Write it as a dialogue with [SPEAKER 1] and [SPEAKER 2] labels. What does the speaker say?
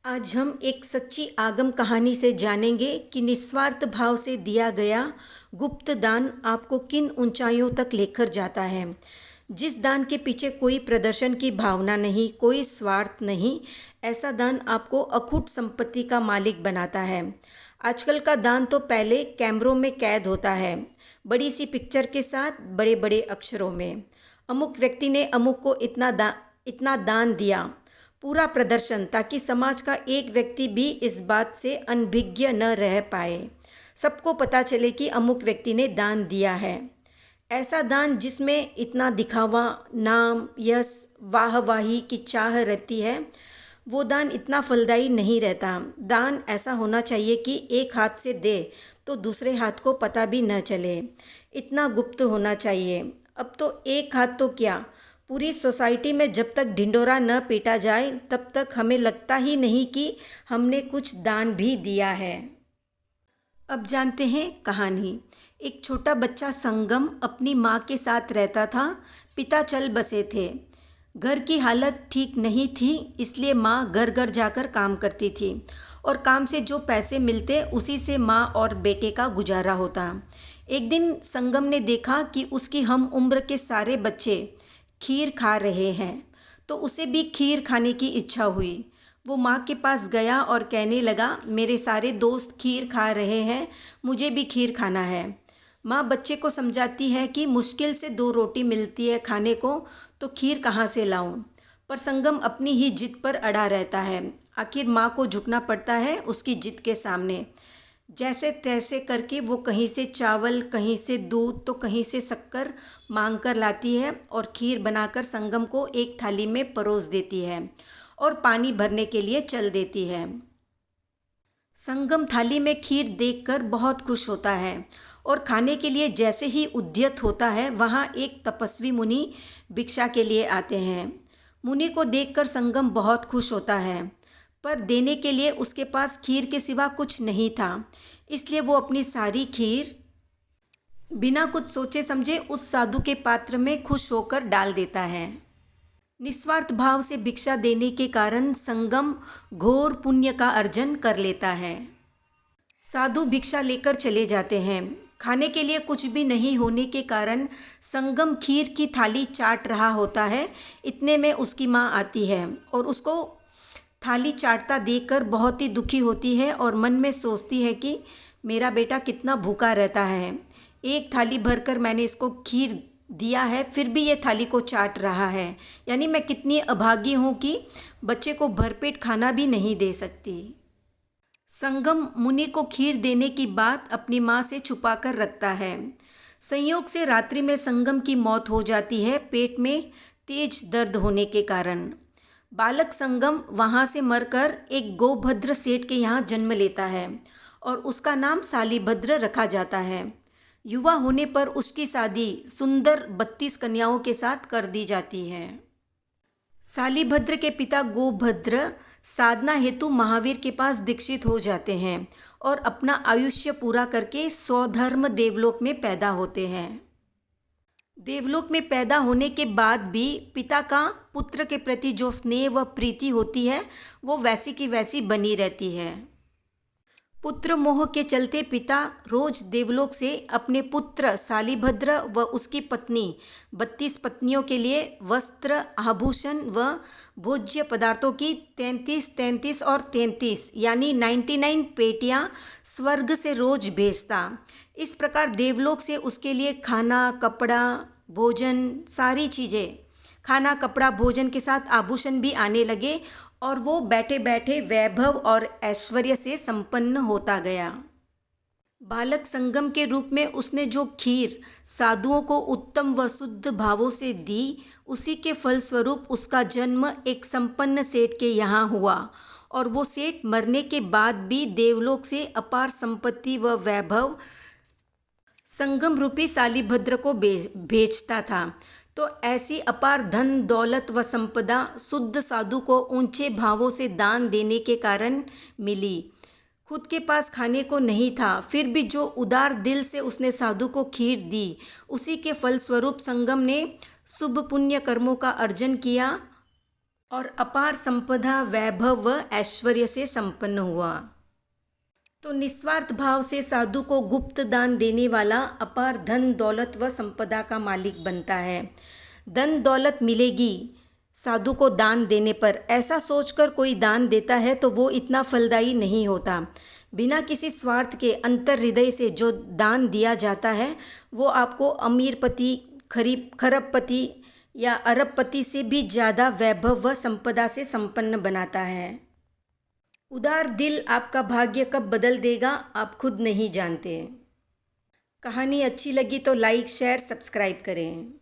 [SPEAKER 1] आज हम एक सच्ची आगम कहानी से जानेंगे कि निस्वार्थ भाव से दिया गया गुप्त दान आपको किन ऊंचाइयों तक लेकर जाता है। जिस दान के पीछे कोई प्रदर्शन की भावना नहीं, कोई स्वार्थ नहीं, ऐसा दान आपको अखूट संपत्ति का मालिक बनाता है। आजकल का दान तो पहले कैमरों में कैद होता है, बड़ी सी पिक्चर के साथ बड़े बड़े अक्षरों में। अमुक व्यक्ति ने अमुक को इतना दान दिया, पूरा प्रदर्शन, ताकि समाज का एक व्यक्ति भी इस बात से अनभिज्ञ न रह पाए, सबको पता चले कि अमुक व्यक्ति ने दान दिया है। ऐसा दान जिसमें इतना दिखावा, नाम, यश, वाहवाही की चाह रहती है, वो दान इतना फलदायी नहीं रहता। दान ऐसा होना चाहिए कि एक हाथ से दे तो दूसरे हाथ को पता भी न चले, इतना गुप्त होना चाहिए। अब तो एक हाथ तो क्या, पूरी सोसाइटी में जब तक ढिंढोरा न पीटा जाए तब तक हमें लगता ही नहीं कि हमने कुछ दान भी दिया है। अब जानते हैं कहानी। एक छोटा बच्चा संगम अपनी माँ के साथ रहता था। पिता चल बसे थे। घर की हालत ठीक नहीं थी, इसलिए माँ घर घर जाकर काम करती थी और काम से जो पैसे मिलते उसी से माँ और बेटे का गुजारा होता। एक दिन संगम ने देखा कि उसकी हम उम्र के सारे बच्चे खीर खा रहे हैं, तो उसे भी खीर खाने की इच्छा हुई। वो माँ के पास गया और कहने लगा, मेरे सारे दोस्त खीर खा रहे हैं, मुझे भी खीर खाना है। माँ बच्चे को समझाती है कि मुश्किल से 2 रोटी मिलती है खाने को, तो खीर कहाँ से लाऊं। पर संगम अपनी ही जिद पर अड़ा रहता है। आखिर माँ को झुकना पड़ता है उसकी जिद के सामने। जैसे तैसे करके वो कहीं से चावल, कहीं से दूध, तो कहीं से शक्कर मांग कर लाती है और खीर बनाकर संगम को एक थाली में परोस देती है और पानी भरने के लिए चल देती है। संगम थाली में खीर देखकर बहुत खुश होता है और खाने के लिए जैसे ही उद्यत होता है, वहाँ एक तपस्वी मुनि भिक्षा के लिए आते हैं। मुनि को देखकर संगम बहुत खुश होता है, पर देने के लिए उसके पास खीर के सिवा कुछ नहीं था। इसलिए वो अपनी सारी खीर बिना कुछ सोचे समझे उस साधु के पात्र में खुश होकर डाल देता है। निस्वार्थ भाव से भिक्षा देने के कारण संगम घोर पुण्य का अर्जन कर लेता है। साधु भिक्षा लेकर चले जाते हैं। खाने के लिए कुछ भी नहीं होने के कारण संगम खीर की थाली चाट रहा होता है। इतने में उसकी माँ आती है और उसको थाली चाटता देखकर बहुत ही दुखी होती है और मन में सोचती है कि मेरा बेटा कितना भूखा रहता है, एक थाली भरकर मैंने इसको खीर दिया है, फिर भी ये थाली को चाट रहा है। यानी मैं कितनी अभागी हूँ कि बच्चे को भरपेट खाना भी नहीं दे सकती। संगम मुनि को खीर देने की बात अपनी माँ से छुपा कर रखता है। संयोग से रात्रि में संगम की मौत हो जाती है, पेट में तेज दर्द होने के कारण। बालक संगम वहाँ से मरकर एक गोभद्र सेठ के यहाँ जन्म लेता है और उसका नाम सालीभद्र रखा जाता है। युवा होने पर उसकी शादी सुंदर 32 कन्याओं के साथ कर दी जाती है। सालीभद्र के पिता गोभद्र साधना हेतु महावीर के पास दीक्षित हो जाते हैं और अपना आयुष्य पूरा करके स्वधर्म देवलोक में पैदा होते हैं। देवलोक में पैदा होने के बाद भी पिता का पुत्र के प्रति जो स्नेह व प्रीति होती है वो वैसी की वैसी बनी रहती है। पुत्र मोह के चलते पिता रोज देवलोक से अपने पुत्र सालीभद्र व उसकी पत्नी 32 पत्नियों के लिए वस्त्र, आभूषण व भोज्य पदार्थों की 33 और 33 यानी 99 पेटियां स्वर्ग से रोज भेजता। इस प्रकार देवलोक से उसके लिए खाना, कपड़ा, भोजन, सारी चीज़ें, खाना, कपड़ा, भोजन के साथ आभूषण भी आने लगे और वो बैठे बैठे वैभव और ऐश्वर्य से संपन्न होता गया। बालक संगम के रूप में उसने जो खीर साधुओं को उत्तम व शुद्ध भावों से दी, उसी के फलस्वरूप उसका जन्म एक संपन्न सेठ के यहाँ हुआ और वो सेठ मरने के बाद भी देवलोक से अपार संपत्ति व वैभव संगम रूपी सालीभद्र को भेजता था। तो ऐसी अपार धन दौलत व संपदा शुद्ध साधु को ऊंचे भावों से दान देने के कारण मिली। खुद के पास खाने को नहीं था, फिर भी जो उदार दिल से उसने साधु को खीर दी, उसी के फलस्वरूप संगम ने शुभ पुण्य कर्मों का अर्जन किया और अपार संपदा, वैभव व ऐश्वर्य से संपन्न हुआ। तो निस्वार्थ भाव से साधु को गुप्त दान देने वाला अपार धन दौलत व संपदा का मालिक बनता है। धन दौलत मिलेगी साधु को दान देने पर, ऐसा सोचकर कोई दान देता है तो वो इतना फलदायी नहीं होता। बिना किसी स्वार्थ के अंतर हृदय से जो दान दिया जाता है वो आपको अमीरपति, खरबपति या अरबपति से भी ज़्यादा वैभव व संपदा से संपन्न बनाता है। उदार दिल आपका भाग्य कब बदल देगा आप खुद नहीं जानते। कहानी अच्छी लगी तो लाइक, शेयर, सब्सक्राइब करें।